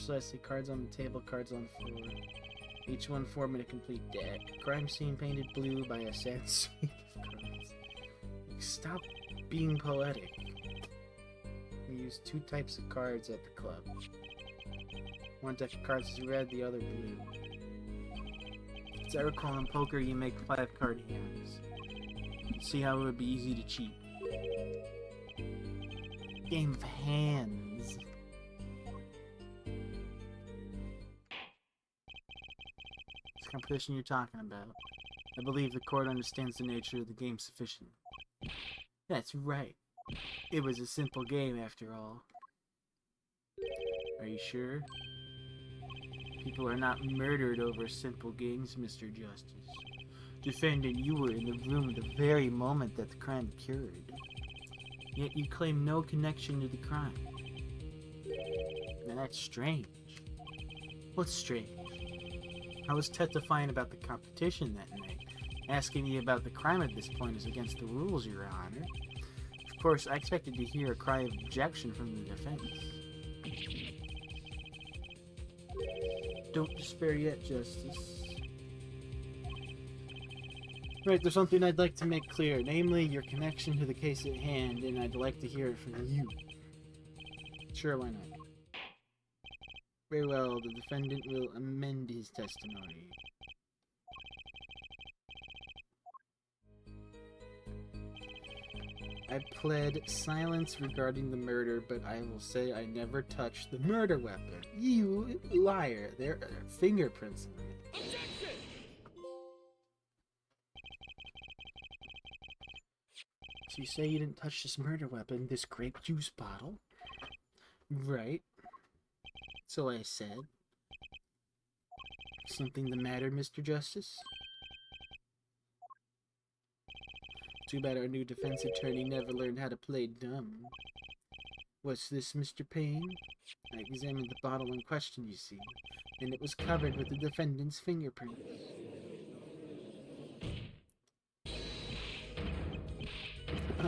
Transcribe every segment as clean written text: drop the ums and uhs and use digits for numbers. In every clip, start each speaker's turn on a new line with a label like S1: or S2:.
S1: precisely. Cards on the table, cards on the floor. Each one forming a complete deck. Crime scene painted blue by a sad sweep of cards. Stop being poetic. We use 2 types of cards at the club. One deck of cards is red, the other blue. As I recall, in poker you make 5 card hands. See how it would be easy to cheat. Game of hands. This competition you're talking about. I believe the court understands the nature of the game sufficiently. That's right. It was a simple game after all. Are you sure? People are not murdered over simple games, Mr. Justice. Defendant, you were in the room the very moment that the crime occurred. Yet you claim no connection to the crime. Now that's strange. What's strange? I was testifying about the competition that night. Asking me about the crime at this point is against the rules, Your Honor. Of course, I expected to hear a cry of objection from the defense. Don't despair yet, Justice. Right, there's something I'd like to make clear, namely your connection to the case at hand, and I'd like to hear it from you. Sure, why not? Very well, the defendant will amend his testimony. I pled silence regarding the murder, but I will say I never touched the murder weapon. You liar, there are fingerprints on it.
S2: Objection!
S1: So you say you didn't touch this murder weapon, this grape juice bottle? Right. So I said. Something the matter, Mr. Justice? Too bad our new defense attorney never learned how to play dumb. What's this, Mr. Payne? I examined the bottle in question, you see, and it was covered with the defendant's fingerprints.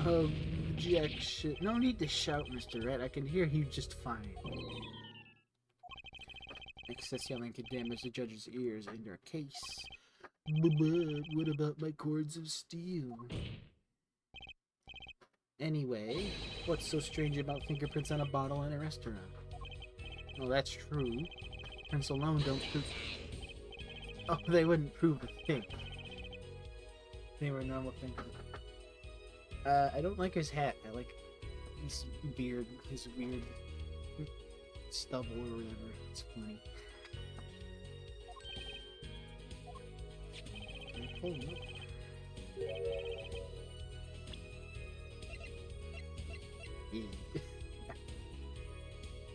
S1: Objection. No need to shout, Mr. Red. I can hear you just fine. Excess yelling could damage the judge's ears in your case. But what about my cords of steel? Anyway, what's so strange about fingerprints on a bottle in a restaurant? Well, that's true. Prints alone don't prove... Oh, they wouldn't prove a thing. They were normal fingerprints. I don't like his hat. I like his beard, his weird stubble or whatever. It's funny. Can I pull him up? Yeah.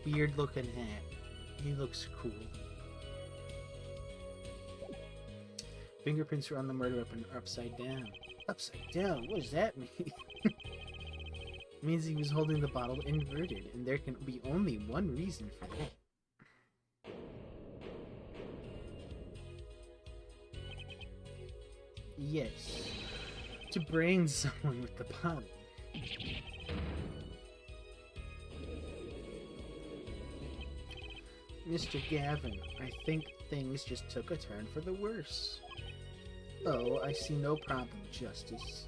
S1: Weird looking hat. He looks cool. Fingerprints are on the murder weapon upside down. Upside down? What does that mean? It means he was holding the bottle inverted, and there can be only one reason for that. Yes. To brain someone with the bottle. Mr. Gavin, I think things just took a turn for the worse. Oh, I see no problem, Justice.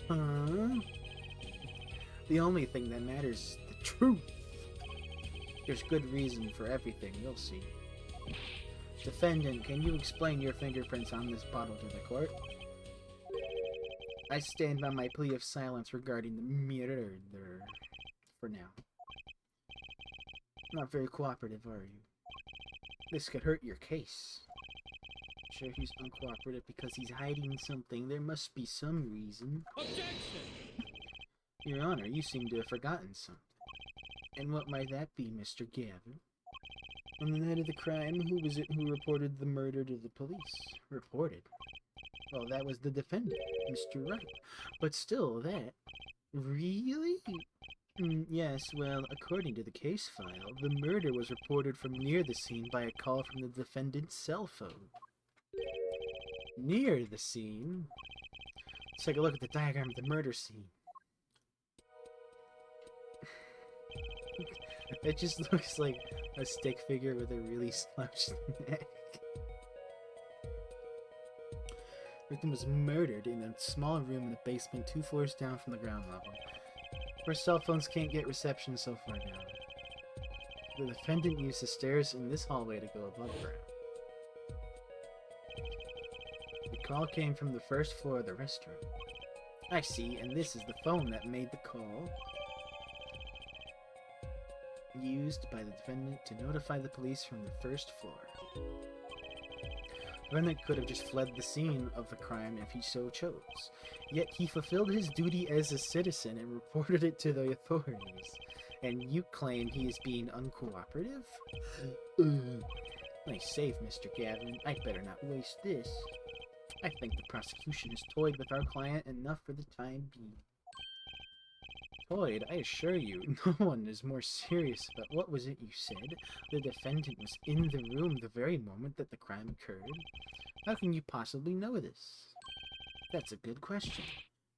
S1: Huh? The only thing that matters is the truth. There's good reason for everything, you'll see. Defendant, can you explain your fingerprints on this bottle to the court? I stand by my plea of silence regarding the murder for now. Not very cooperative, are you? This could hurt your case. Sure, he's uncooperative because he's hiding something. There must be some reason.
S2: Objection!
S1: Your Honor, you seem to have forgotten something. And what might that be, Mr. Gavin? On the night of the crime, who was it who reported the murder to the police? Reported? Well, that was the defendant, Mr. Wright. But still, that... Really? Yes, well, according to the case file, the murder was reported from near the scene by a call from the defendant's cell phone. Near the scene? Let's take a look at the diagram of the murder scene. It just looks like a stick figure with a really slouched neck. Victim was murdered in a small room in the basement 2 floors down from the ground level, where cell phones can't get reception so far down. The defendant used the stairs in this hallway to go above ground. The call came from the first floor of the restaurant. I see, and this is the phone that made the call. Used by the defendant to notify the police from the first floor. The defendant could have just fled the scene of the crime if he so chose. Yet he fulfilled his duty as a citizen and reported it to the authorities. And you claim he is being uncooperative? Nice save, Mr. Gavin. I'd better not waste this. I think the prosecution has toyed with our client enough for the time being. Toyed? I assure you, no one is more serious about what was it you said. The defendant was in the room the very moment that the crime occurred. How can you possibly know this? That's a good question.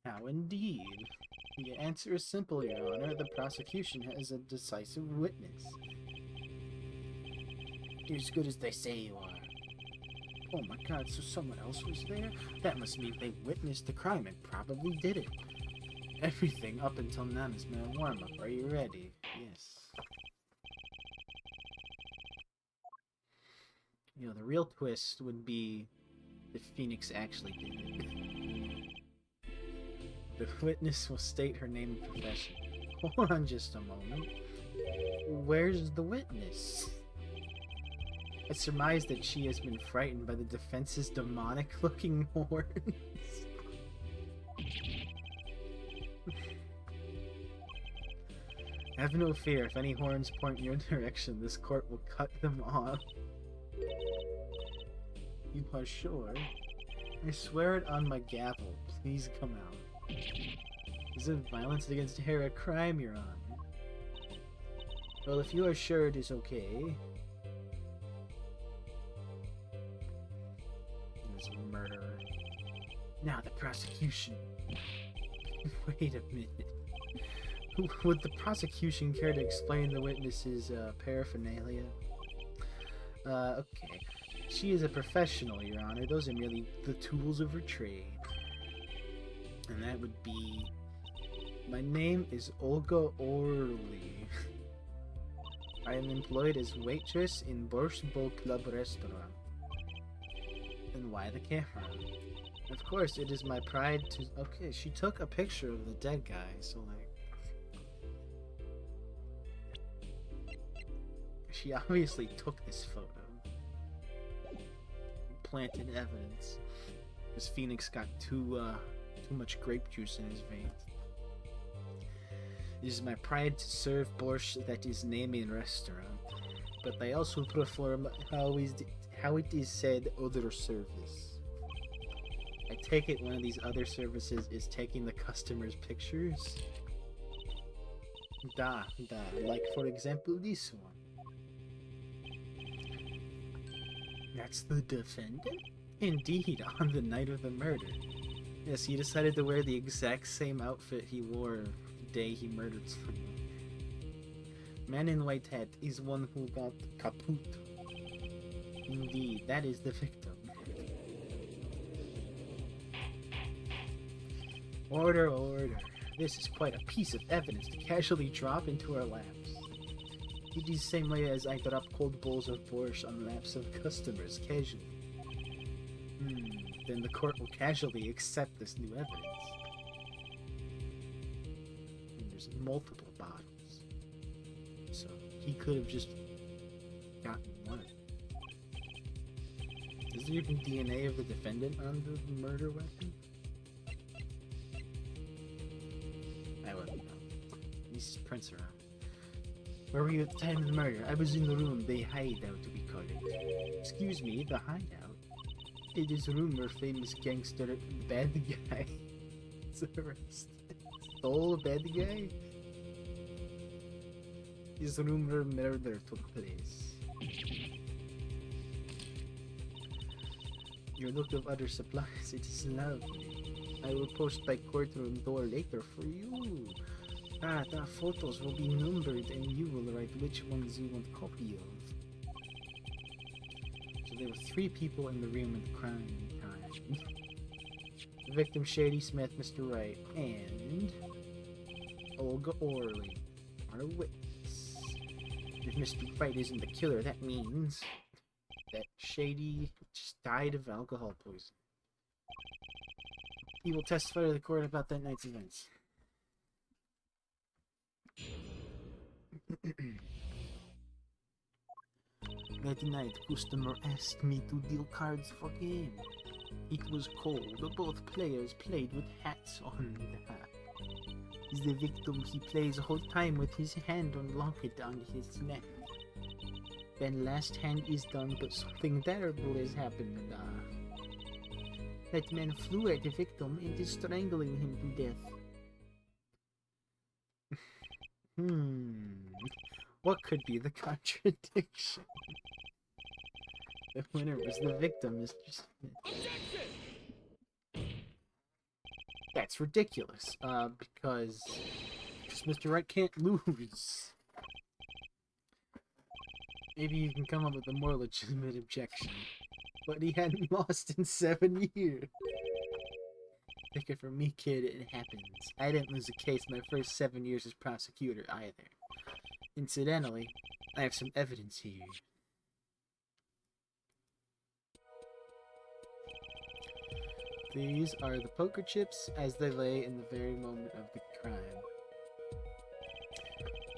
S1: How indeed? The answer is simple, Your Honor. The prosecution has a decisive witness. You're as good as they say you are. Oh my god, so someone else was there? That must mean they witnessed the crime and probably did it. Everything up until now has been a warm-up. Are you ready? Yes. You know, the real twist would be if Phoenix actually did it. The witness will state her name and profession. Hold on just a moment. Where's the witness? I surmise that she has been frightened by the defense's demonic-looking horns. Have no fear, if any horns point in your direction, this court will cut them off. You are sure? I swear it on my gavel. Please come out. Is it violence against her a crime, Your Honor? Well, if you are sure it is okay. There's a murderer. Now the prosecution. Wait a minute. Would the prosecution care to explain the witness's paraphernalia? Okay. She is a professional, Your Honor. Those are merely the tools of her trade. And that would be... My name is Olga Orly. I am employed as waitress in Borscht Bowl Club restaurant. And why the camera? Of course, it is my pride to... Okay, she took a picture of the dead guy, so like... She obviously took this photo. Planted evidence. Because Phoenix got too much grape juice in his veins. It is my pride to serve borscht that is named in restaurant. But I also perform how it is said other service. I take it one of these other services is taking the customer's pictures. Like for example this one. That's the defendant? Indeed, on the night of the murder. Yes, he decided to wear the exact same outfit he wore the day he murdered someone. Man in white hat is one who got kaput. Indeed, that is the victim. Order, order. This is quite a piece of evidence to casually drop into our laps. It is the same way as I drop cold bowls of borscht on laps of customers casually. Then the court will casually accept this new evidence. And there's multiple bottles. So he could have just gotten one. Is there even DNA of the defendant on the murder weapon? I wouldn't know. These prints around. Where were you at the time of the murder? I was in the room, the hideout we call it. Excuse me, the hideout? It is a room where famous gangster bad guy is arrested. Stole a bad guy? Is the room where murder took place. Your look of other supplies, it is lovely. I will post by courtroom door later for you. The photos will be numbered and you will write which ones you want a copy of. So there were 3 people in the room at the crime time. The victim, Shady Smith, Mr. Wright, and Olga Orley, our witness. If Mr. Wright isn't the killer, that means that Shady just died of alcohol poisoning. He will testify to the court about that night's events. That night, customer asked me to deal cards for game. It was cold. Both players played with hats on. The victim, he plays the whole time with his hand unlocked on his neck. Then last hand is done, but something terrible has happened. That man flew at the victim and is strangling him to death. What could be the contradiction? The winner was the victim, Mr. Smith. That's ridiculous, because Mr. Wright can't lose. Maybe you can come up with a more legitimate objection. But he hadn't lost in 7 years. Take it from me, kid, it happens. I didn't lose a case my first 7 years as prosecutor, either. Incidentally, I have some evidence here. These are the poker chips as they lay in the very moment of the crime.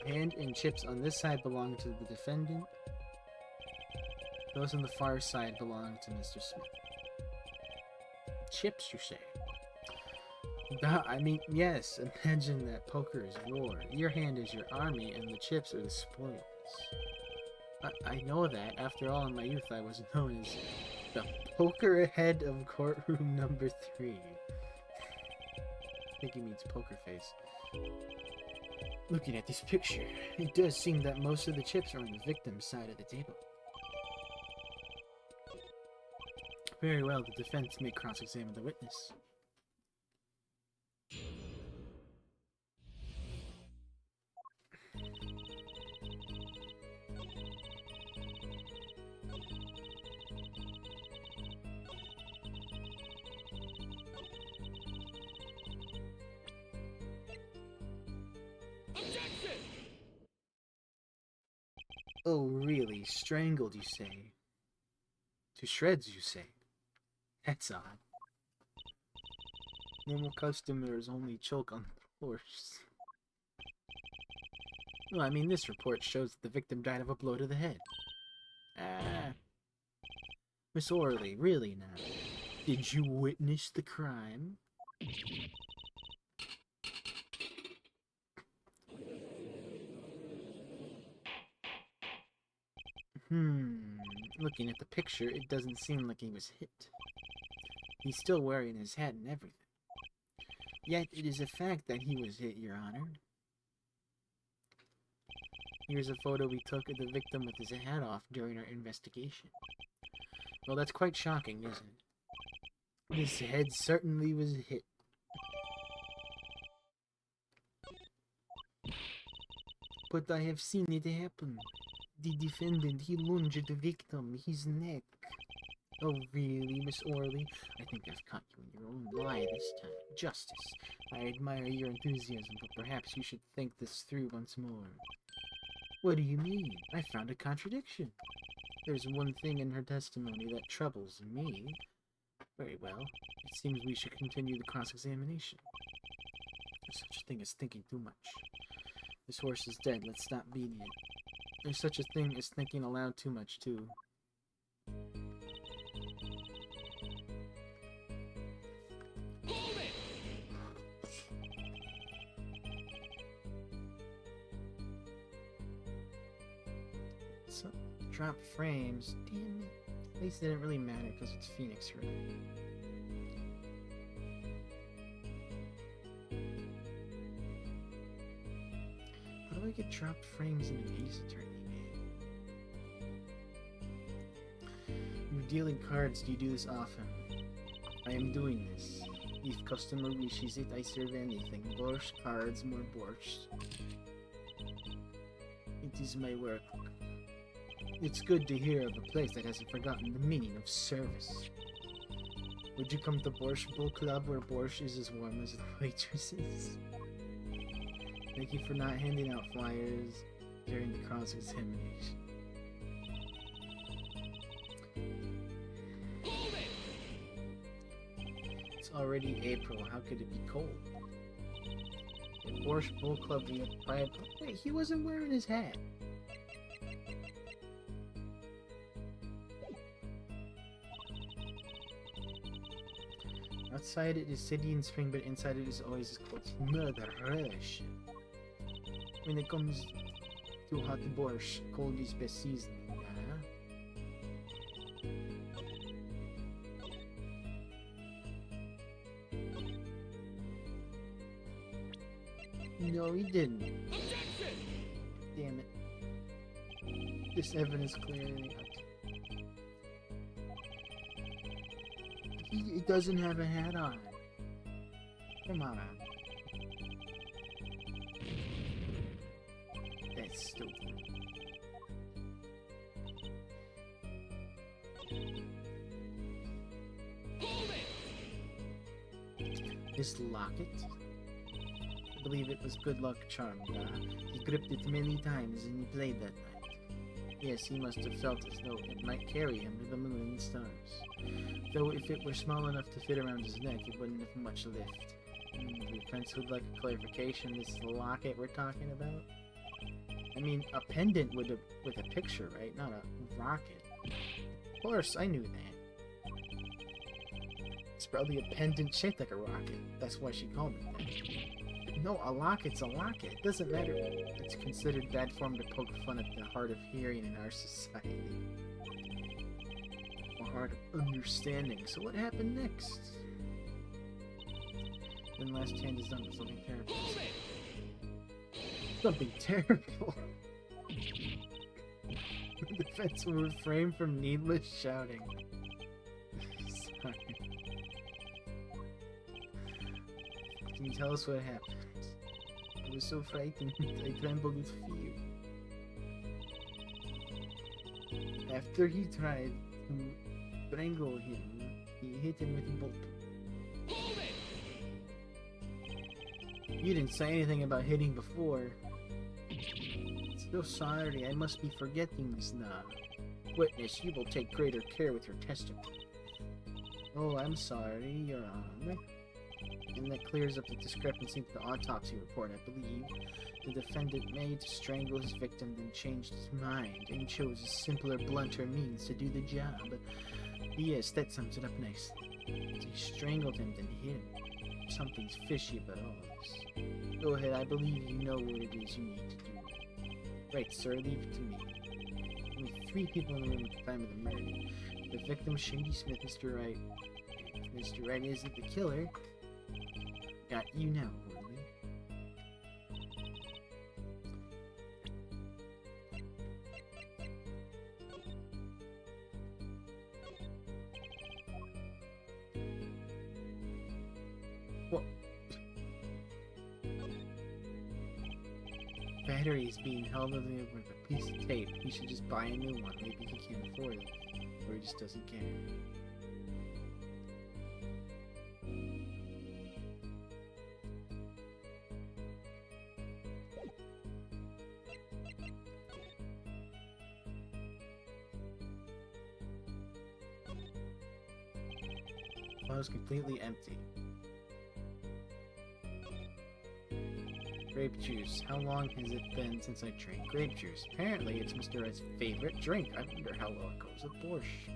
S1: Hand and chips on this side belong to the defendant. Those on the far side belong to Mr. Smith. Chips, you say? I mean, yes, imagine that poker is war. Your hand is your army, and the chips are the spoils. I know that. After all, in my youth, I was known as the poker head of courtroom number 3. I think he means poker face. Looking at this picture, it does seem that most of the chips are on the victim's side of the table. Very well, the defense may cross-examine the witness. Oh, really? Strangled, you say? To shreds, you say? That's odd. Normal customers only choke on the horse. Well, I mean, this report shows that the victim died of a blow to the head. Miss Orley, really now? Did you witness the crime? Looking at the picture, it doesn't seem like he was hit. He's still wearing his hat and everything. Yet, it is a fact that he was hit, Your Honor. Here's a photo we took of the victim with his hat off during our investigation. Well, that's quite shocking, isn't it? His head certainly was hit. But I have seen it happen. The defendant, he lunged at the victim, his neck. Oh, really, Miss Orley? I think I've caught you in your own lie this time. Justice, I admire your enthusiasm, but perhaps you should think this through once more. What do you mean? I found a contradiction. There's one thing in her testimony that troubles me. Very well. It seems we should continue the cross-examination. There's such a thing as thinking too much. This horse is dead. Let's stop beating it. There's such a thing as thinking aloud too much, too. So, drop frames. Damn it. At least it didn't really matter because it's Phoenix, right? How do I get dropped frames in an Ace Attorney game? You're dealing cards. Do you do this often? I am doing this. If customer wishes it, I serve anything. Borscht, cards, more borscht. It is my work. It's good to hear of a place that hasn't forgotten the meaning of service. Would you come to Borscht Bowl Club where borscht is as warm as the waitresses? Thank you for not handing out flyers during the cross-examination. It's already April. How could it be cold? At Borscht Bowl Club, we have private... Wait, he wasn't wearing his hat. Outside it is city in spring, but inside it is always as cold as Mother Russia. When it comes to hot borscht, cold is best seasoning, huh? No, he didn't. Objection! Damn it. This evidence clearly... He doesn't have a hat on. Come on. That's stupid. This locket? I believe it was good luck charmed, He gripped it many times and he played that night. Yes, he must have felt as though it might carry him to the moon and stars. Though if it were small enough to fit around his neck, it wouldn't have much lift. The defense would like a clarification. This is the locket we're talking about? I mean, a pendant with a picture, right? Not a rocket. Of course, I knew that. It's probably a pendant shaped like a rocket. That's why she called it that. No, a locket's a locket. It doesn't matter. It's considered bad form to poke fun at the heart of hearing in our society. A heart of understanding. So what happened next? Then last hand is done with something terrible. Something terrible. The defense will refrain from needless shouting. Sorry. Can you tell us what happened? I was so frightened, I trembled with fear. After he tried to strangle him, he hit him with a bolt. You didn't say anything about hitting before. So sorry, I must be forgetting this now. Witness, you will take greater care with your testimony. Oh, I'm sorry, Your Honor. And that clears up the discrepancy with the autopsy report, I believe. The defendant made to strangle his victim, then changed his mind and chose a simpler, blunter means to do the job. Yes, that sums it up nicely. He strangled him, then hit him. Something's fishy about all this. Go ahead, I believe you know what it is you need to do. Right, sir, leave it to me. Only 3 people in the room at the time of the murder. The victim, Shady Smith, Mr. Wright. If Mr. Wright isn't the killer, got you now, Worley. What? Battery is being held over with a piece of tape. He should just buy a new one. Maybe he can't afford it, or he just doesn't care. Well, it's completely empty. Grape juice. How long has it been since I drank grape juice? Apparently, it's Mr. Red's favorite drink. I wonder how well it goes with borscht.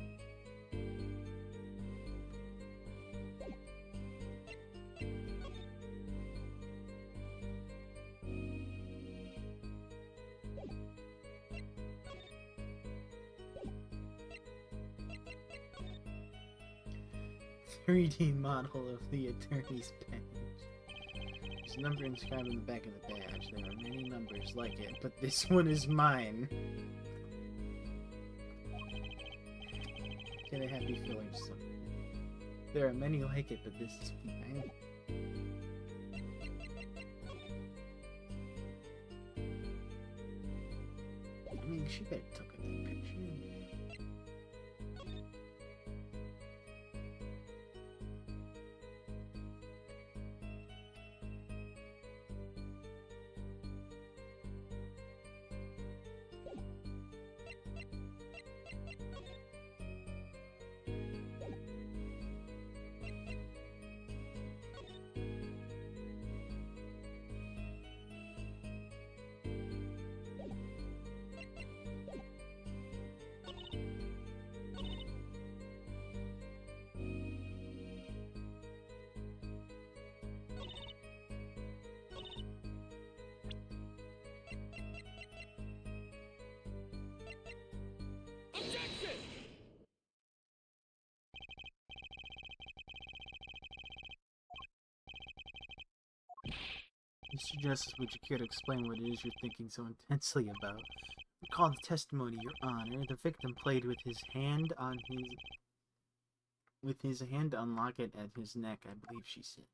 S1: .3D model of the attorney's bench. There's a number inscribed on the back of the badge. There are many numbers like it, but this one is mine. Get a happy feeling or something. There are many like it, but this is behind. I mean, she better took a good picture. Mr. Justice, would you care to explain what it is you're thinking so intensely about? Recall the testimony, Your Honor. The victim played with his hand on locket at his neck, I believe she said.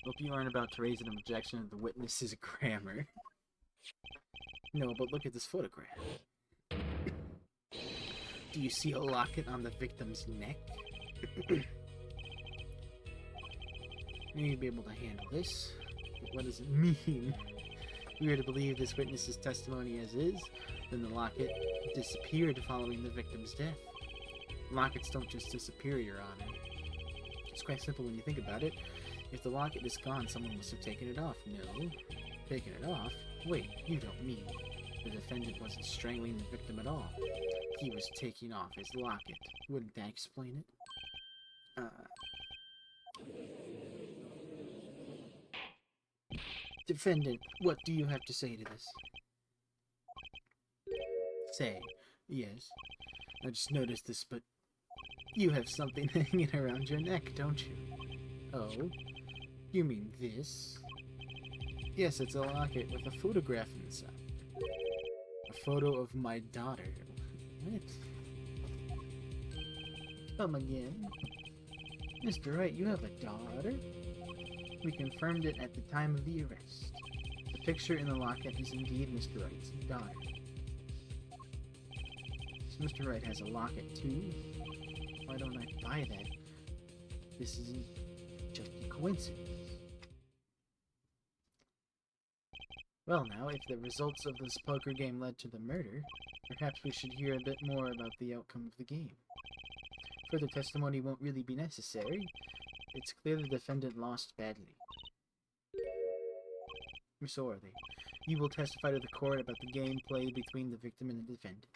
S1: Hope you aren't about to raise an objection to the witness's grammar. No, but look at this photograph. Do you see a locket on the victim's neck? You'd be able to handle this. But what does it mean? If we were to believe this witness's testimony as is, then the locket disappeared following the victim's death. Lockets don't just disappear, Your Honor. It's quite simple when you think about it. If the locket is gone, someone must have taken it off. No. Taken it off? Wait, you don't mean the defendant wasn't strangling the victim at all. He was taking off his locket. Wouldn't that explain it? Defendant, what do you have to say to this? Say, yes. I just noticed this, but you have something hanging around your neck, don't you? Oh? You mean this? Yes, it's a locket with a photograph inside. A photo of my daughter. What? Come again? Mr. Wright, you have a daughter? We confirmed it at the time of the arrest. The picture in the locket is indeed Mr. Wright's daughter. So Mr. Wright has a locket too? Why don't I buy that? This isn't just a coincidence. Well now, if the results of this poker game led to the murder, perhaps we should hear a bit more about the outcome of the game. Further testimony won't really be necessary. It's clear the defendant lost badly. Or so are they. You will testify to the court about the game played between the victim and the defendant.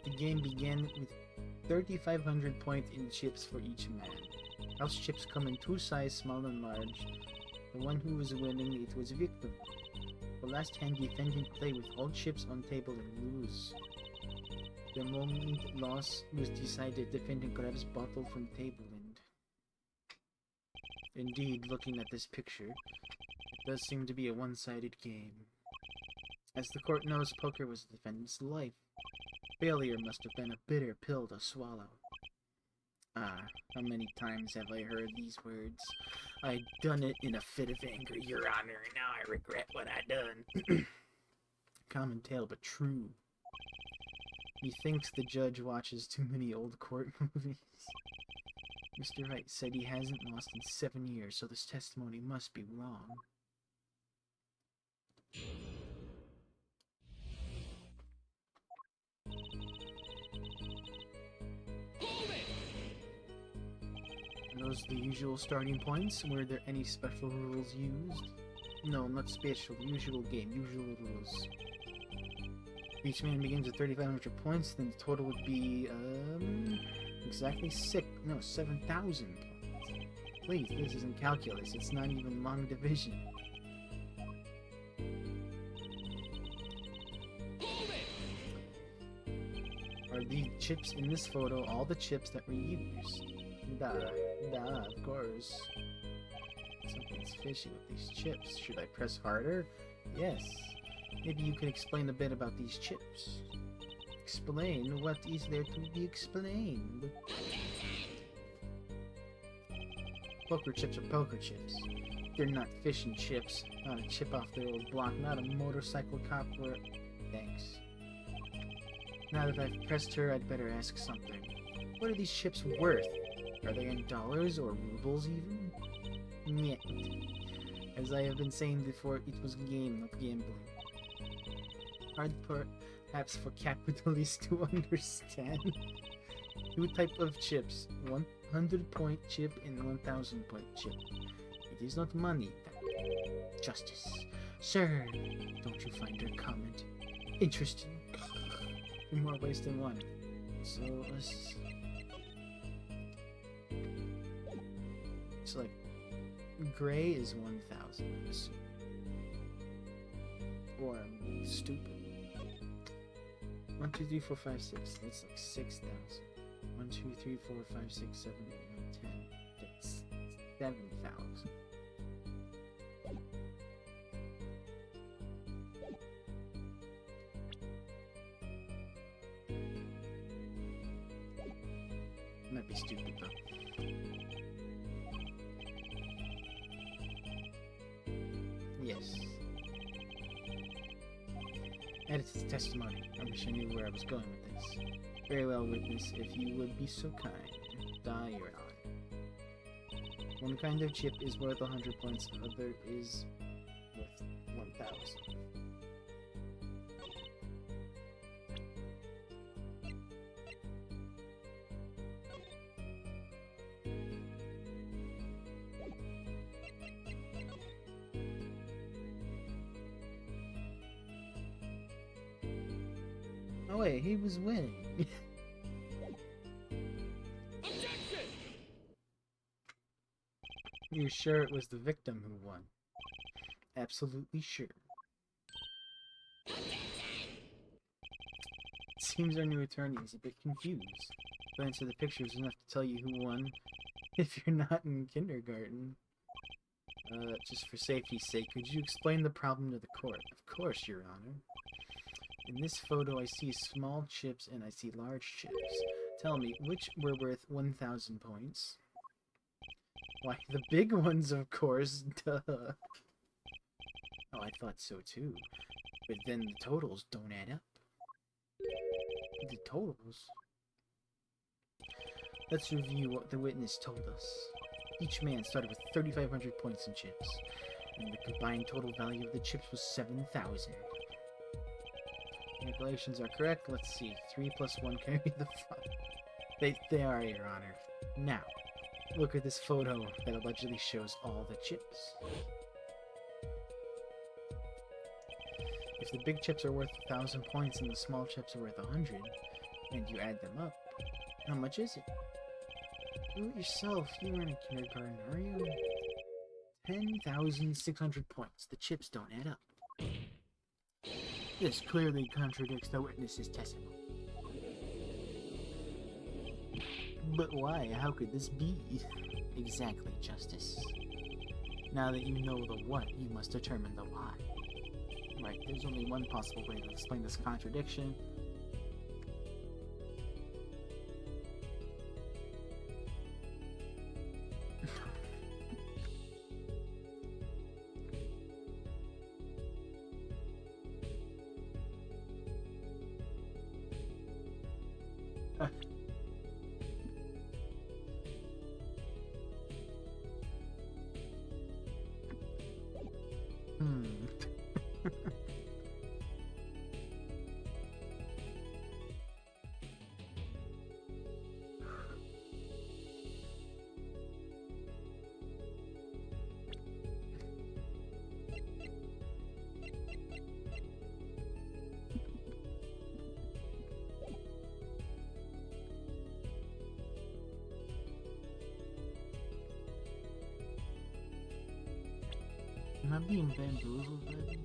S1: The game began with 3,500 points in chips for each man. House chips come in two sizes, small and large. The one who was winning, it was victim. The last hand, defendant play with all chips on table and lose. The moment loss was decided, defendant grabs bottle from table and... Indeed, looking at this picture, it does seem to be a one-sided game. As the court knows, poker was the defendant's life. Failure must have been a bitter pill to swallow. Ah, how many times have I heard these words? I done it in a fit of anger, Your Honor, and now I regret what I done. Common tale, but true. He thinks the judge watches too many old court movies. Mr. Wright said he hasn't lost in 7 years, so this testimony must be wrong. Are those the usual starting points? Were there any special rules used? No, not special. Usual game. Usual rules. Each man begins with 3,500 points, then the total would be, exactly 7,000 points. Please, this isn't calculus. It's not even long division. Are the chips in this photo all the chips that were used? Of course. Something's fishy with these chips. Should I press harder? Yes. Maybe you could explain a bit about these chips. Explain? What is there to be explained? Poker chips are poker chips. They're not fish and chips. Not a chip off their old block. Not a motorcycle cop or... Thanks. Now that I've pressed her, I'd better ask something. What are these chips worth? Are they in dollars or rubles even? Nyet. As I have been saying before, it was a game, not gambling. Hard perhaps for capitalists to understand. Two types of chips, 100-point chip and 1000-point chip. It is not money. Justice. Sir, don't you find your comment interesting? In more ways than one. So, it's like, gray is 1000, I'm assuming. Or I'm stupid. 1, 2, 3, 4, 5, 6. That's like 6,000. 1, 2, 3, 4, 5, 6, 7, 8, 9, 10. That's 7,000. Might be stupid though. Yes. Added to the testimony. I wish I knew where I was going with this. Very well, witness, if you would be so kind. Die, Your Honor. One kind of chip is worth 100 points, other is worth 1,000. Oh wait, he was winning. You're sure it was the victim who won? Absolutely sure. It seems our new attorney is a bit confused. Glance at the pictures is enough to tell you who won if you're not in kindergarten. Just for safety's sake, could you explain the problem to the court? Of course, Your Honor. In this photo, I see small chips and I see large chips. Tell me, which were worth 1,000 points? Why, the big ones, of course, duh. Oh, I thought so too. But then the totals don't add up. The totals? Let's review what the witness told us. Each man started with 3,500 points in chips, and the combined total value of the chips was 7,000. Calculations are correct. Let's see. 3 plus 1 carry the 5. They are, Your Honor. Now, look at this photo that allegedly shows all the chips. If the big chips are worth 1,000 points and the small chips are worth 100, and you add them up, how much is it? Do it yourself. You weren't in kindergarten, are you? 10,600 points. The chips don't add up. This clearly contradicts the witness's testimony. But why? How could this be? Exactly, Justice. Now that you know the what, you must determine the why. Right, there's only one possible way to explain this contradiction. Am I being bamboozled by this?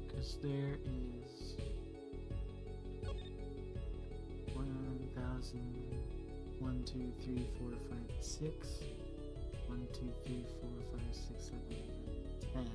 S1: Because there is 1,000, 1, 2, 3, 4, 5, 6, 1, 2, 3, 4, 5, 6, 7, 8, 9, hand.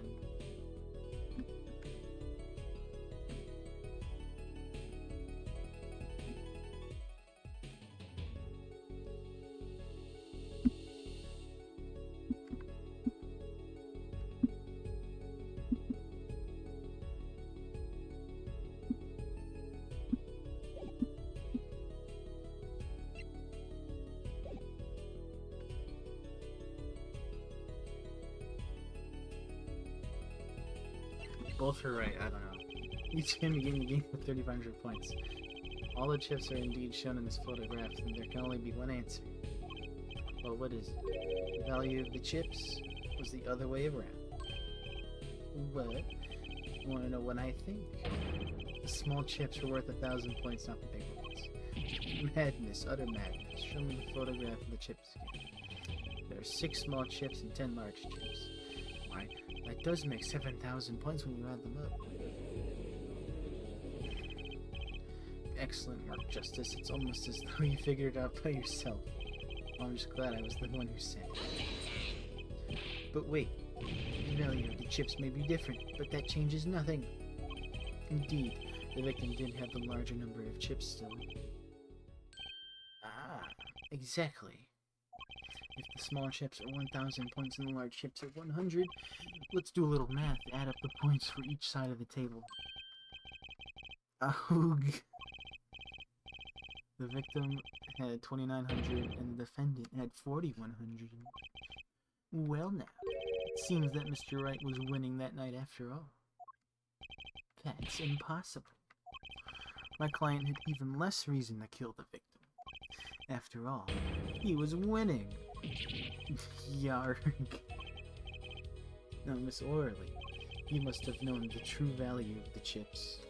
S1: Both are right, I don't know. Each can begin the game with 3,500 points. All the chips are indeed shown in this photograph, and there can only be one answer. Well, what is it? The value of the chips was the other way around. What? You want to know what I think? The small chips were worth 1,000 points, not the big ones. Madness, utter madness. Show me the photograph of the chips again. There are 6 small chips and 10 large chips. Why, that does make 7,000 points when you add them up. Excellent work, Justice. It's almost as though you figured it out by yourself. I'm just glad I was the one who said it. But wait, the value of the chips may be different, but that changes nothing. Indeed, the victim did have the larger number of chips still. Ah, exactly. If the small chips are 1,000 points and the large chips are 100, let's do a little math. Add up the points for each side of the table. Oog. The victim had 2,900 and the defendant had 4,100. Well now, it seems that Mr. Wright was winning that night after all. That's impossible. My client had even less reason to kill the victim. After all, he was winning. Yarg. Now, Miss Orley, you must have known the true value of the chips,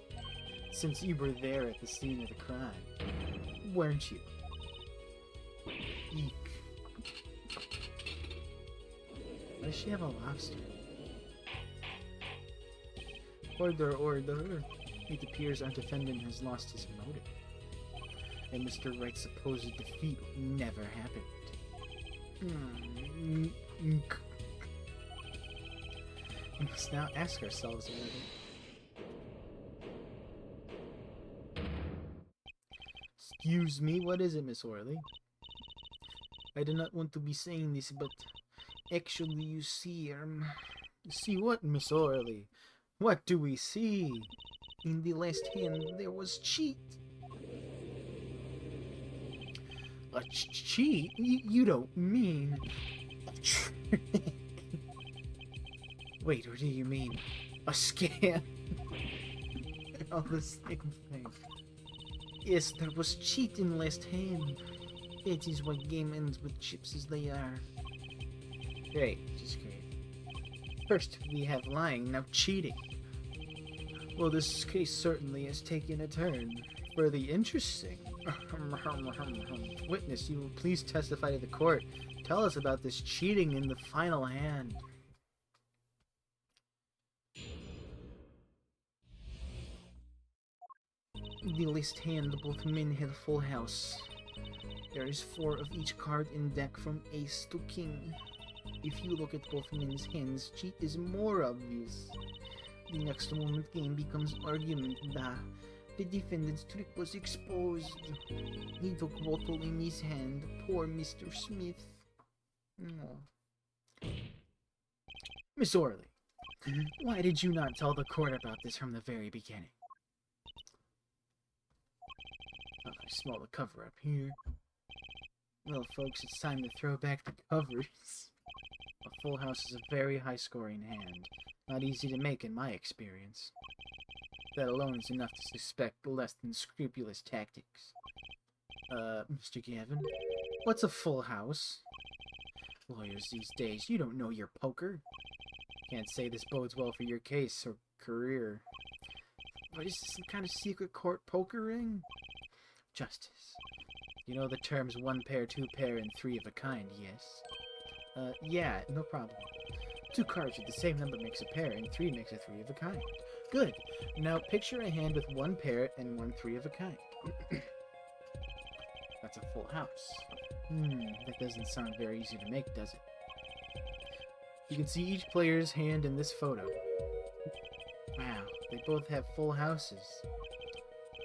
S1: since you were there at the scene of the crime, weren't you? Eek. Why does she have a lobster? Order, order. It appears our defendant has lost his motive, and Mr. Wright's supposed defeat never happened. We must now ask ourselves whether... Excuse me, what is it, Miss Orley? I do not want to be saying this, but actually you see, see what, Miss Orley? What do we see? In the last hand, there was cheat. A cheat? You don't mean... a trick? Wait, what do you mean? A scam? All the same thing. Yes, there was cheat in last hand. That is why game ends with chips as they are. Great, just great. First we have lying, now cheating. Well, this case certainly has taken a turn. Further interesting. Witness, you will please testify to the court. Tell us about this cheating in the final hand. The last hand, both men had a full house. There is 4 of each card in deck from ace to king. If you look at both men's hands, cheat is more obvious. The next moment game becomes argument. The defendant's trick was exposed. He took bottle in his hand. Poor Mr. Smith. Oh. Miss Orley, why did you not tell the court about this from the very beginning? Oh, I smell the cover up here. Well, folks, it's time to throw back the covers. A full house is a very high-scoring hand. Not easy to make in my experience. That alone is enough to suspect less than scrupulous tactics. Mr. Gavin, what's a full house? Lawyers these days, you don't know your poker. Can't say this bodes well for your case or career. What is this, some kind of secret court poker ring? Justice. You know the terms 1 pair, 2 pair, and 3 of a kind, yes? Yeah, no problem. 2 cards with the same number makes a pair, and 3 makes a 3 of a kind. Good. Now picture a hand with 1 pair and 1 3 of a kind. That's a full house. That doesn't sound very easy to make, does it? You can see each player's hand in this photo. Wow, they both have full houses.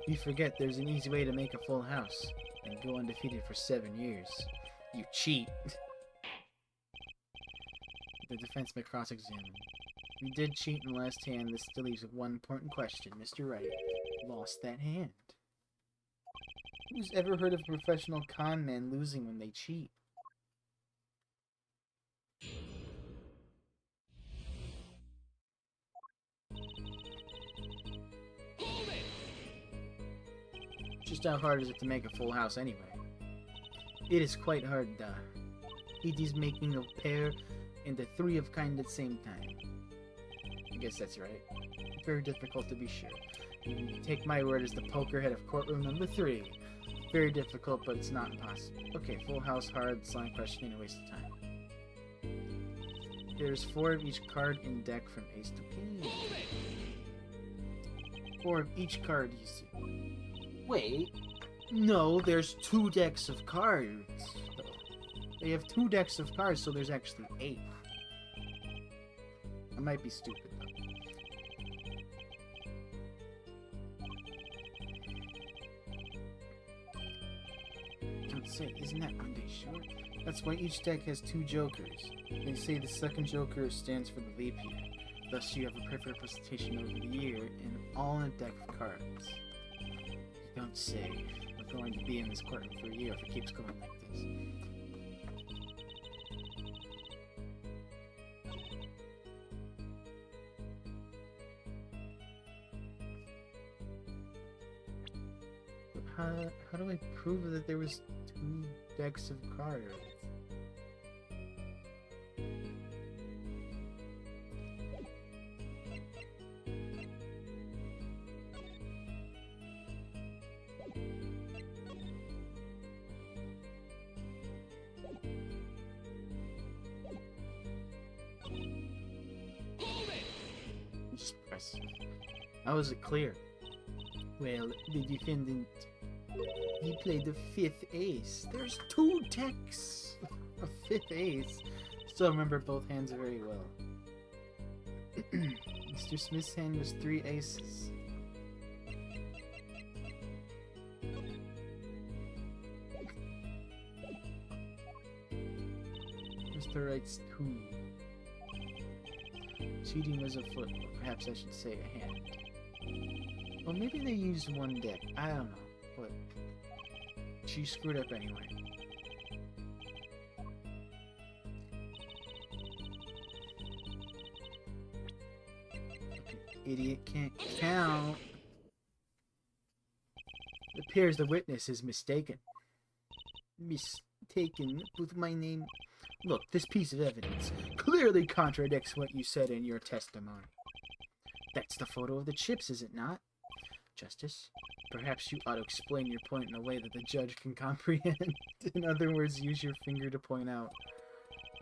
S1: You forget there's an easy way to make a full house and go undefeated for 7 years. You cheat. The defense may cross-examine. You did cheat in the last hand. This still leaves one important question. Mr. Wright lost that hand. Who's ever heard of a professional con man losing when they cheat? Just how hard is it to make a full house anyway? It is quite hard, It is making a pair and a 3 of kind at the same time. I guess that's right. Very difficult to be sure. Take my word as the poker head of courtroom number 3. Very difficult, but it's not impossible. Okay, full house, hard, slang question, and a waste of time. There's 4 of each card in deck from ace to king. 4 of each card, you see. Wait. No, there's 2 decks of cards. They have 2 decks of cards, so there's actually 8. I might be stupid, though. Don't say, isn't that one day short? That's why each deck has 2 jokers. They say the second joker stands for the leap year. Thus you have a perfect representation over the year and all in a deck of cards. Don't say. We're going to be in this courtroom for a year if it keeps going like this. But how do I prove that there was 2 decks of cards? How is it clear? Well, the defendant, he played the 5th ace. There's 2 decks of 5th ace. Still remember both hands very well. Mr. Smith's hand was 3 aces. Mr. Wright's 2. Cheating was afoot, or perhaps I should say a hand. Or maybe they used 1 deck. I don't know, but she screwed up anyway. Okay, idiot can't count. It appears the witness is mistaken. Mistaken with my name. Look, this piece of evidence clearly contradicts what you said in your testimony. That's the photo of the chips, is it not? Justice, perhaps you ought to explain your point in a way that the judge can comprehend. In other words, use your finger to point out.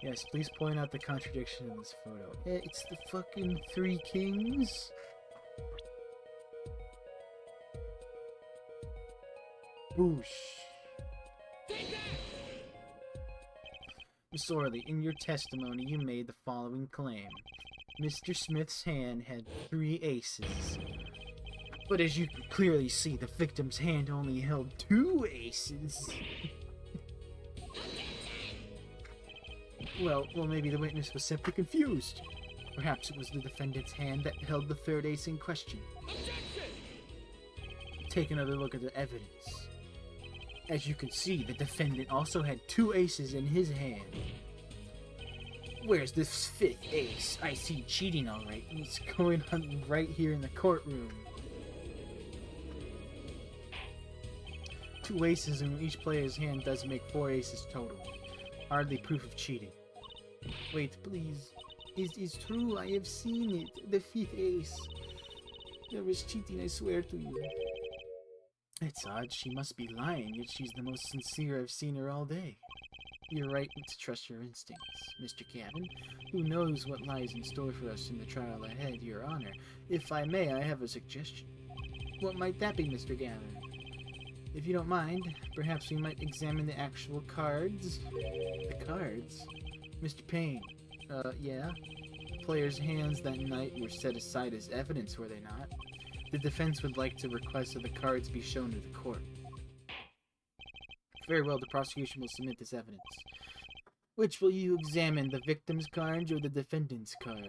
S1: Yes, please point out the contradiction in this photo. It's the fucking 3 kings. Boosh. Miss Orley, in your testimony, you made the following claim. Mr. Smith's hand had 3 aces. But as you can clearly see, the victim's hand only held 2 aces. Well, maybe the witness was simply confused. Perhaps it was the defendant's hand that held the 3rd ace in question. Take another look at the evidence. As you can see, the defendant also had 2 aces in his hand. Where's this 5th ace? I see cheating alright. It's going on right here in the courtroom. 2 aces in each player's hand does make 4 aces total. Hardly proof of cheating. Wait, please. It is true, I have seen it. The 5th ace. There was cheating, I swear to you. It's odd, she must be lying, yet she's the most sincere I've seen her all day. You're right to trust your instincts, Mr. Gavin. Who knows what lies in store for us in the trial ahead, Your Honor. If I may, I have a suggestion. What might that be, Mr. Gavin? If you don't mind, perhaps we might examine the actual cards? The cards? Mr. Payne, Yeah. Players' hands that night were set aside as evidence, were they not? The defense would like to request that the cards be shown to the court. Very well, the prosecution will submit this evidence. Which will you examine, the victim's cards or the defendant's cards?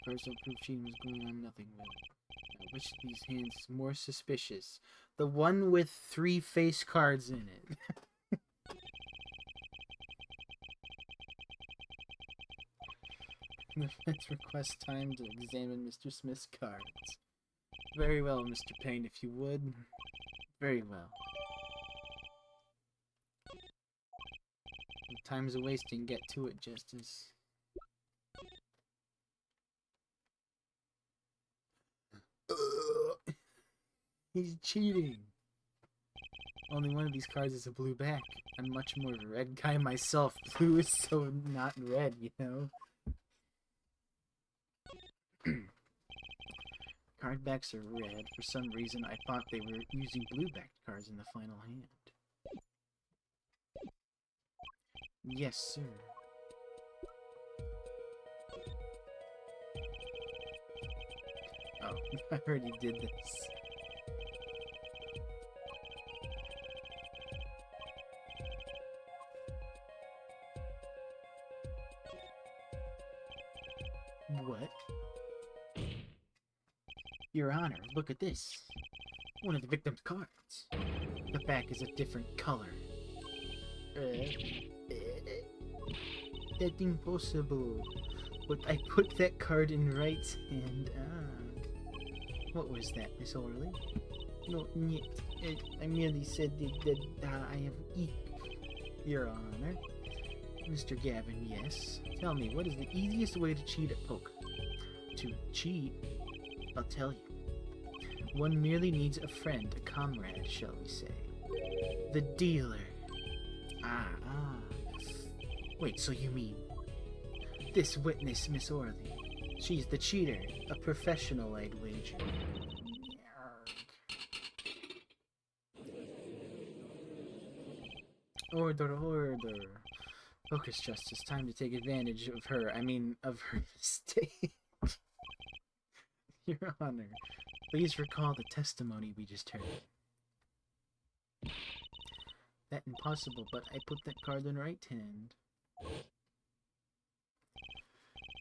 S1: Personal proof cheating was going on, nothing will. Now, which of these hands is more suspicious? The one with 3 face cards in it. The defense requests time to examine Mr. Smith's cards. Very well, Mr. Payne, if you would. Very well. No time's a wasting. Get to it, Justice. He's cheating. Only one of these cards is a blue back. I'm much more of a red guy myself. Blue is so not red, you know? Card backs are red. For some reason, I thought they were using blue-backed cards in the final hand. Yes, sir. Oh, I already did this. What? Your Honor, look at this. One of the victim's cards. The back is a different color. That's impossible. But I put that card in right hand. What was that, Miss Orley? No, I merely said that I have Your Honor. Mr. Gavin, yes. Tell me, what is the easiest way to cheat at poker? To cheat? I'll tell you. One merely needs a friend, a comrade, shall we say. The dealer. Wait, so you mean... This witness, Miss Orley. She's the cheater. A professional, I'd wager. Order. Focus, Justice. Time to take advantage of her. Of her mistake. Your Honor, please recall the testimony we just heard. That impossible, but I put that card in right hand.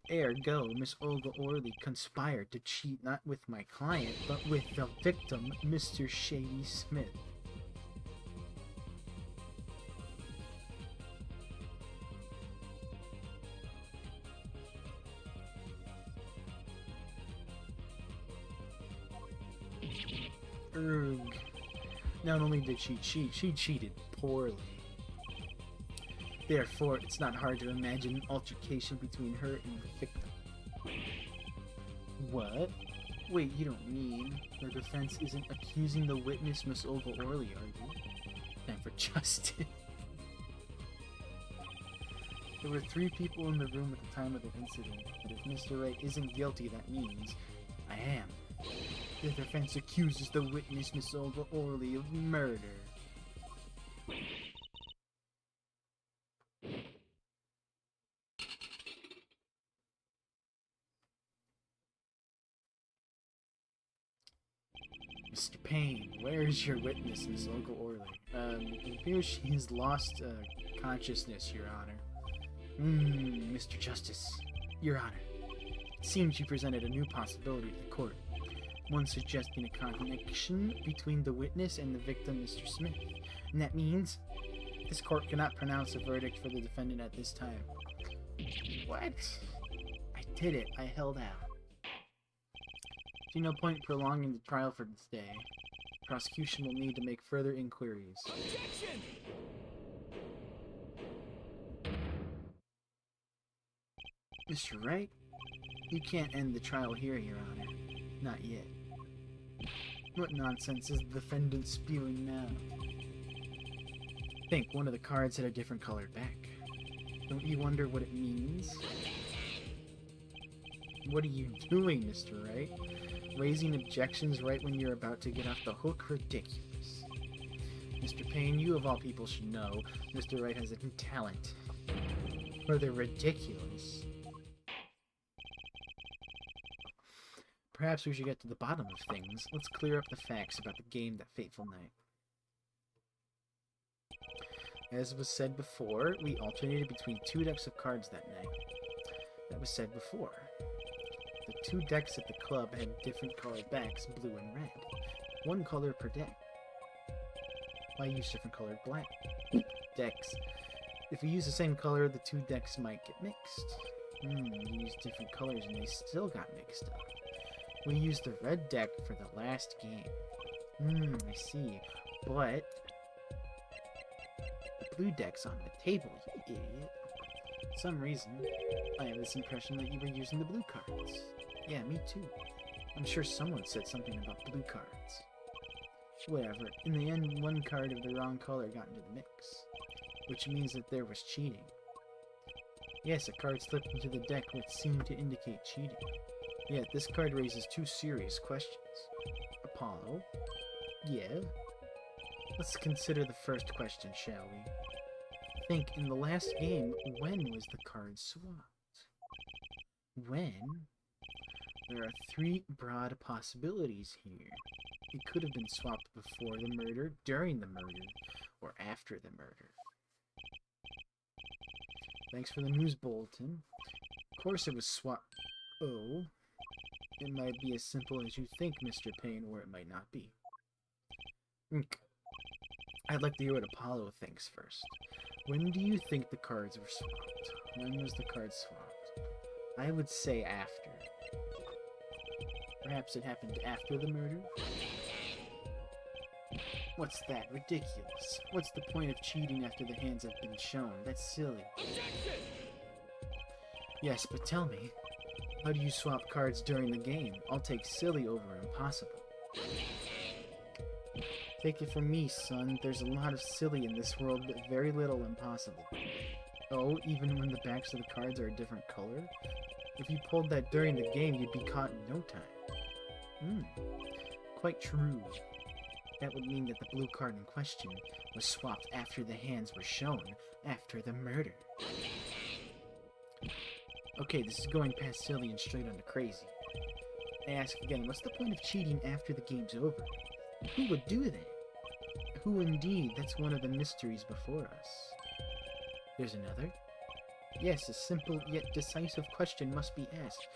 S1: Ergo, Miss Olga Orley conspired to cheat not with my client, but with the victim, Mr. Shady Smith. Erg. Not only did she cheat, she cheated poorly. Therefore, it's not hard to imagine an altercation between her and the victim. What? Wait, you don't mean the defense isn't accusing the witness, Miss Olga Orley, are you? Time for justice. There were 3 people in the room at the time of the incident, but if Mr. Wright isn't guilty, that means I am. The defense accuses the witness, Miss Olga Orley, of murder. Mr. Payne, where is your witness, Miss Olga Orley? It appears she has lost consciousness, Your Honor. Mr. Justice. Your Honor. It seems you presented a new possibility to the court. One suggesting a connection between the witness and the victim, Mr. Smith. And that means this court cannot pronounce a verdict for the defendant at this time. What? I did it. I held out. See no point prolonging the trial for this day. Prosecution will need to make further inquiries. Objection! Mr. Wright? You can't end the trial here, Your Honor. Not yet. What nonsense is the defendant spewing now? Think, one of the cards had a different colored back. Don't you wonder what it means? What are you doing, Mr. Wright? Raising objections right when you're about to get off the hook? Ridiculous. Mr. Payne, you of all people should know Mr. Wright has a talent for the ridiculous. Perhaps we should get to the bottom of things. Let's clear up the facts about the game that fateful night. As was said before, we alternated between 2 decks of cards that night. That was said before. The 2 decks at the club had different colored backs, blue and red. 1 color per deck. Why use different colored decks? If we use the same color, the 2 decks might get mixed. We used different colors and they still got mixed up. We used the red deck for the last game. I see. But the blue deck's on the table, you idiot. For some reason, I have this impression that you were using the blue cards. Yeah, me too. I'm sure someone said something about blue cards. Whatever. In the end, 1 card of the wrong color got into the mix, which means that there was cheating. Yes, a card slipped into the deck which seemed to indicate cheating. Yet this card raises 2 serious questions. Apollo? Yeah? Let's consider the first question, shall we? Think, in the last game, when was the card swapped? When? There are 3 broad possibilities here. It could have been swapped before the murder, during the murder, or after the murder. Thanks for the news bulletin. Of course it was swapped. Oh. It might be as simple as you think, Mr. Payne, or it might not be. I'd like to hear what Apollo thinks first. When do you think the cards were swapped? When was the card swapped? I would say after. Perhaps it happened after the murder? What's that? Ridiculous. What's the point of cheating after the hands have been shown? That's silly. Objection! Yes, but tell me, how do you swap cards during the game? I'll take silly over impossible. Take it from me, son. There's a lot of silly in this world, but very little impossible. Oh, even when the backs of the cards are a different color? If you pulled that during the game, you'd be caught in no time. Quite true. That would mean that the blue card in question was swapped after the hands were shown, after the murder. Okay, this is going past silly and straight onto crazy. I ask again, what's the point of cheating after the game's over? Who would do that? Who indeed? That's one of the mysteries before us. There's another? Yes, a simple yet decisive question must be asked.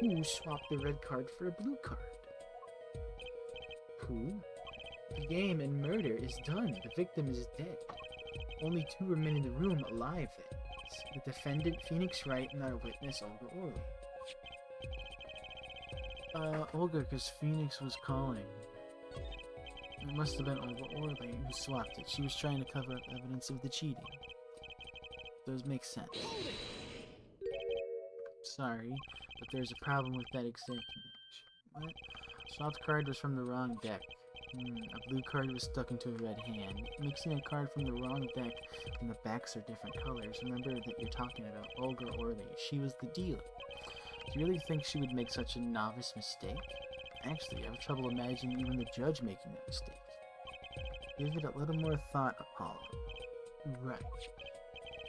S1: Who swapped the red card for a blue card? Who? The game and murder is done. The victim is dead. Only 2 remain in the room alive, that is. The defendant, Phoenix Wright, and our witness, Olga Orley. Olga, because Phoenix was calling. It must have been Olga Orley who swapped it. She was trying to cover up evidence of the cheating. Those make sense. Sorry, but there's a problem with that exact image. What? Swapped card was from the wrong deck. A blue card was stuck into a red hand. Mixing a card from the wrong deck and the backs are different colors. Remember that you're talking about Olga Orley. She was the dealer. Do you really think she would make such a novice mistake? Actually, I have trouble imagining even the judge making that mistake. Give it a little more thought, Apollo. Right.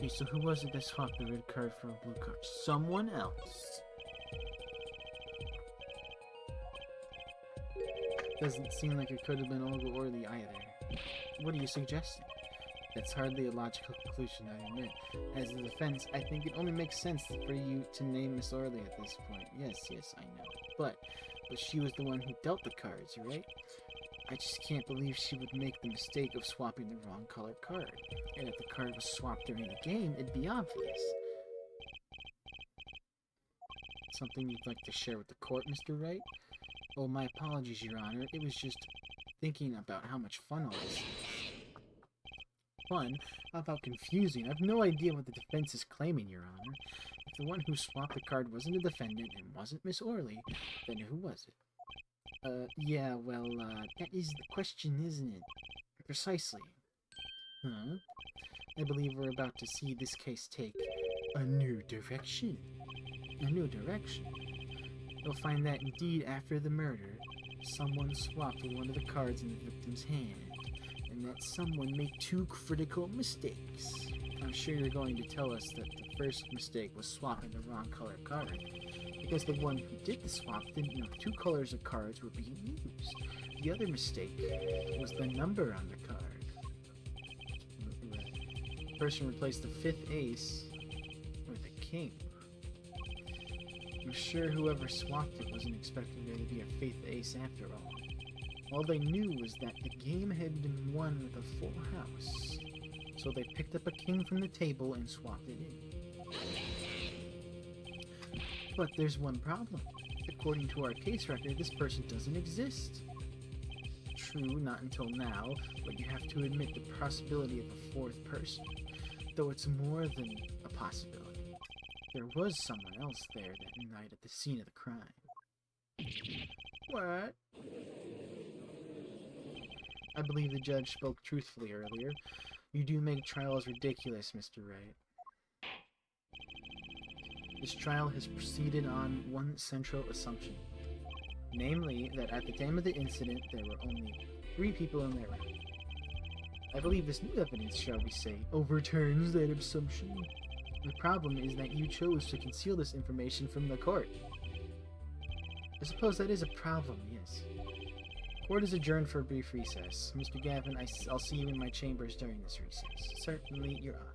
S1: Okay, so who was it that swapped the red card for a blue card? Someone else. Doesn't seem like it could have been Olga Orley either. What are you suggesting? That's hardly a logical conclusion, I admit. As a defense, I think it only makes sense for you to name Miss Orley at this point. Yes, I know. But she was the one who dealt the cards, right? I just can't believe she would make the mistake of swapping the wrong colored card. And if the card was swapped during the game, it'd be obvious. Something you'd like to share with the court, Mr. Wright? Oh, my apologies, Your Honor. It was just thinking about how much fun all this is. Fun? How about confusing? I have no idea what the defense is claiming, Your Honor. If the one who swapped the card wasn't the defendant and wasn't Miss Orley, then who was it? Yeah, well, that is the question, isn't it? Precisely. Huh? I believe we're about to see this case take a new direction. A new direction? You'll find that indeed after the murder, someone swapped one of the cards in the victim's hand, and that someone made 2 critical mistakes. I'm sure you're going to tell us that the first mistake was swapping the wrong color card, because the one who did the swap didn't know 2 colors of cards were being used. The other mistake was the number on the card. The person replaced the 5th ace with a king. I'm sure whoever swapped it wasn't expecting there to be a 5th ace after all. All they knew was that the game had been won with a full house, so they picked up a king from the table and swapped it in. But there's one problem. According to our case record, this person doesn't exist. True, not until now, but you have to admit the possibility of a 4th person, though it's more than a possibility. There was someone else there that night at the scene of the crime. What? I believe the judge spoke truthfully earlier. You do make trials ridiculous, Mr. Wright. This trial has proceeded on one central assumption. Namely, that at the time of the incident, there were only 3 people in that room. I believe this new evidence, shall we say, overturns that assumption. The problem is that you chose to conceal this information from the court. I suppose that is a problem, yes. Court is adjourned for a brief recess. Mr. Gavin, I'll see you in my chambers during this recess. Certainly, Your Honor.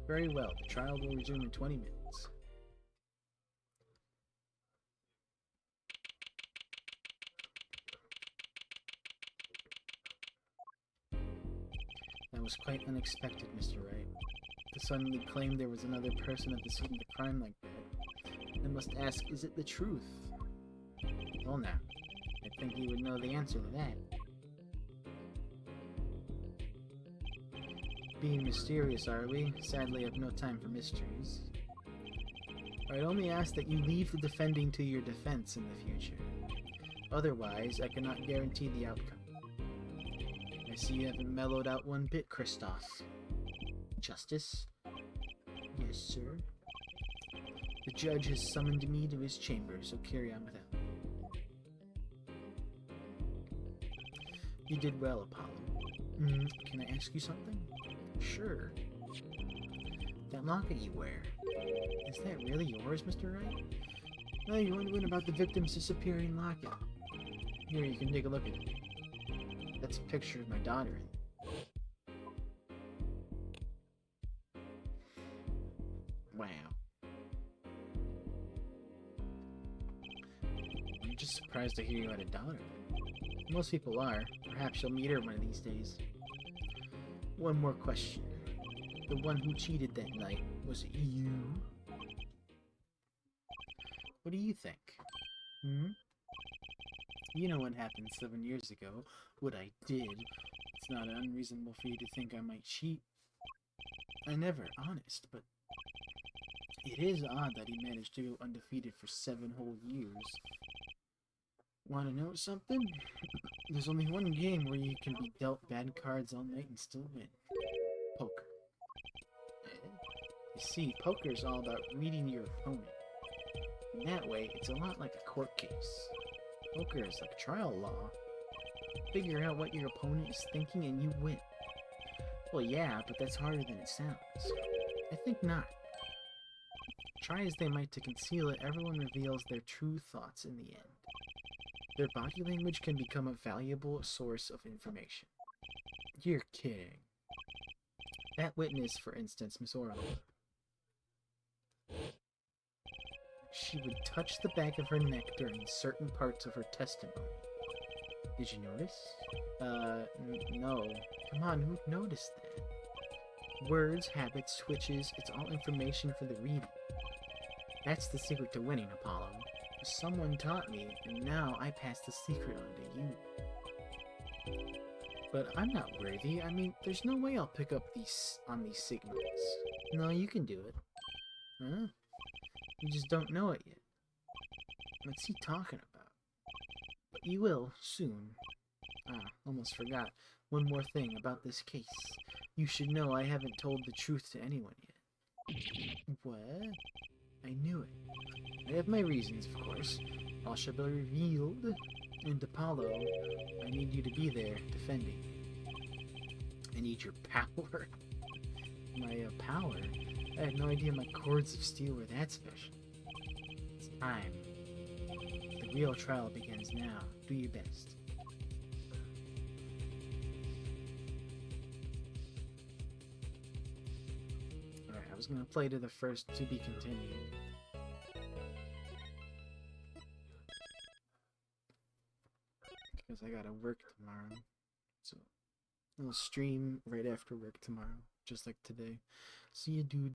S1: Very well, the trial will resume in 20 minutes. That was quite unexpected, Mr. Wright. To suddenly claim there was another person at the scene of the crime like that. I must ask, is it the truth? Well now, I think you would know the answer to that. Being mysterious, are we? Sadly, I have no time for mysteries. I'd only ask that you leave the defending to your defense in the future. Otherwise, I cannot guarantee the outcome. I see you haven't mellowed out one bit, Kristoff. Justice? Yes, sir. The judge has summoned me to his chamber, so carry on without me. You did well, Apollo. Can I ask you something? Sure. That locket you wear, is that really yours, Mr. Wright? No, you're wondering about the victim's disappearing locket. Here, you can take a look at it. That's a picture of my daughter in it. Wow. I'm just surprised to hear you had a daughter. Most people are. Perhaps you'll meet her one of these days. One more question. The one who cheated that night, was it you? What do you think? You know what happened 7 years ago. What I did. It's not unreasonable for you to think I might cheat. I never, honest, but it is odd that he managed to go undefeated for 7 whole years. Want to know something? There's only one game where you can be dealt bad cards all night and still win. Poker. You see, poker is all about reading your opponent. In that way, it's a lot like a court case. Poker is like trial law. Figure out what your opponent is thinking and you win. Well, yeah, but that's harder than it sounds. I think not. Try as they might to conceal it, everyone reveals their true thoughts in the end. Their body language can become a valuable source of information. You're kidding. That witness, for instance, Miss Orwell. She would touch the back of her neck during certain parts of her testimony. Did you notice? No. Come on, who'd notice that? Words, habits, switches, it's all information for the reader. That's the secret to winning, Apollo. Someone taught me, and now I pass the secret on to you. But I'm not worthy. I mean, there's no way I'll pick up on these signals. No, you can do it. Huh? You just don't know it yet. What's he talking about? But you will, soon. Almost forgot. One more thing about this case. You should know I haven't told the truth to anyone yet. What? I knew it. I have my reasons, of course. All shall be revealed. And Apollo, I need you to be there, defending me. I need your power. my power. I had no idea my cords of steel were that special. It's time. The real trial begins now. Do your best. Alright, I was gonna play to the first to be continued. Because I gotta work tomorrow. So I'll stream right after work tomorrow, just like today. See you, dude.